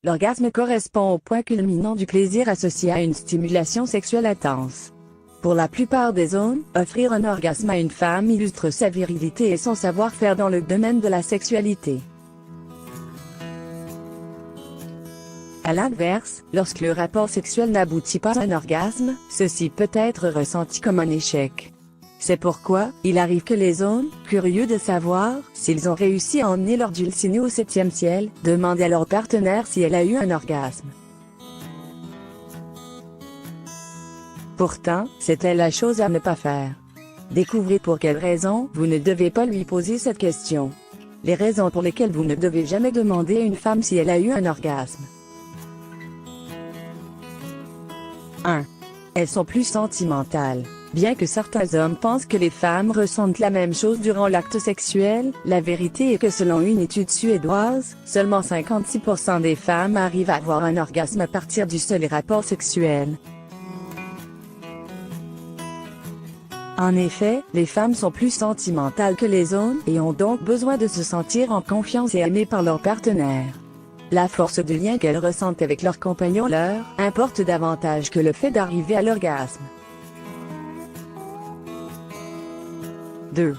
L'orgasme correspond au point culminant du plaisir associé à une stimulation sexuelle intense. Pour la plupart des hommes, offrir un orgasme à une femme illustre sa virilité et son savoir-faire dans le domaine de la sexualité. À l'inverse, lorsque le rapport sexuel n'aboutit pas à un orgasme, ceci peut être ressenti comme un échec. C'est pourquoi, il arrive que les hommes, curieux de savoir s'ils ont réussi à emmener leur dulcinée au 7e ciel, demandent à leur partenaire si elle a eu un orgasme. Pourtant, c'était la chose à ne pas faire. Découvrez pour quelles raisons vous ne devez pas lui poser cette question. Les raisons pour lesquelles vous ne devez jamais demander à une femme si elle a eu un orgasme. 1. Elles sont plus sentimentales. Bien que certains hommes pensent que les femmes ressentent la même chose durant l'acte sexuel, la vérité est que selon une étude suédoise, seulement 56% des femmes arrivent à avoir un orgasme à partir du seul rapport sexuel. En effet, les femmes sont plus sentimentales que les hommes et ont donc besoin de se sentir en confiance et aimées par leur partenaire. La force de lien qu'elles ressentent avec leur compagnon leur importe davantage que le fait d'arriver à l'orgasme. 2.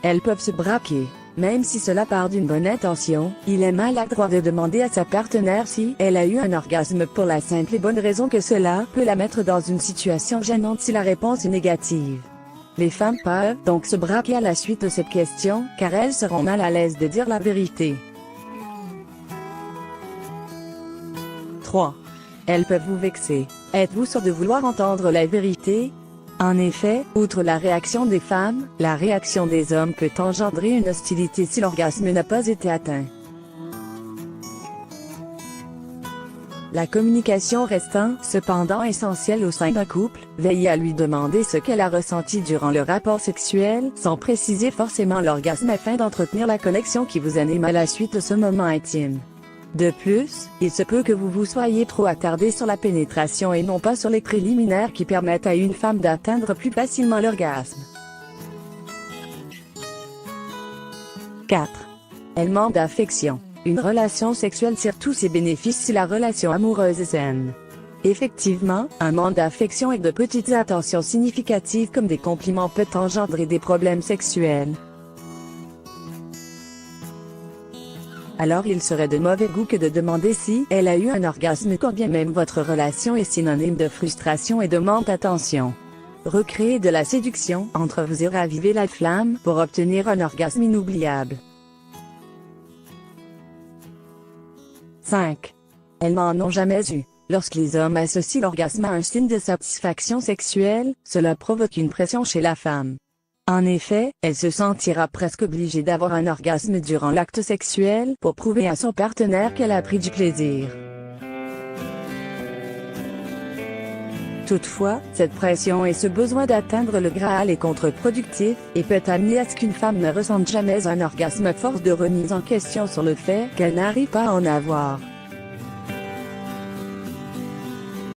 Elles peuvent se braquer. Même si cela part d'une bonne intention, il est maladroit de demander à sa partenaire si elle a eu un orgasme pour la simple et bonne raison que cela peut la mettre dans une situation gênante si la réponse est négative. Les femmes peuvent donc se braquer à la suite de cette question, car elles seront mal à l'aise de dire la vérité. 3. Elles peuvent vous vexer. Êtes-vous sûr de vouloir entendre la vérité? En effet, outre la réaction des femmes, la réaction des hommes peut engendrer une hostilité si l'orgasme n'a pas été atteint. La communication restant, cependant essentielle au sein d'un couple, veillez à lui demander ce qu'elle a ressenti durant le rapport sexuel, sans préciser forcément l'orgasme afin d'entretenir la connexion qui vous anime à la suite de ce moment intime. De plus, il se peut que vous vous soyez trop attardé sur la pénétration et non pas sur les préliminaires qui permettent à une femme d'atteindre plus facilement l'orgasme. 4. Elle manque d'affection. Une relation sexuelle tire tous ses bénéfices si la relation amoureuse est saine. Effectivement, un manque d'affection et de petites attentions significatives comme des compliments peut engendrer des problèmes sexuels. Alors il serait de mauvais goût que de demander si elle a eu un orgasme quand bien même votre relation est synonyme de frustration et de manque d'attention. Recréez de la séduction entre vous et ravivez la flamme pour obtenir un orgasme inoubliable. 5. Elles n'en ont jamais eu. Lorsque les hommes associent l'orgasme à un signe de satisfaction sexuelle, cela provoque une pression chez la femme. En effet, elle se sentira presque obligée d'avoir un orgasme durant l'acte sexuel pour prouver à son partenaire qu'elle a pris du plaisir. Toutefois, cette pression et ce besoin d'atteindre le Graal est contre-productif, et peut amener à ce qu'une femme ne ressente jamais un orgasme à force de remise en question sur le fait qu'elle n'arrive pas à en avoir.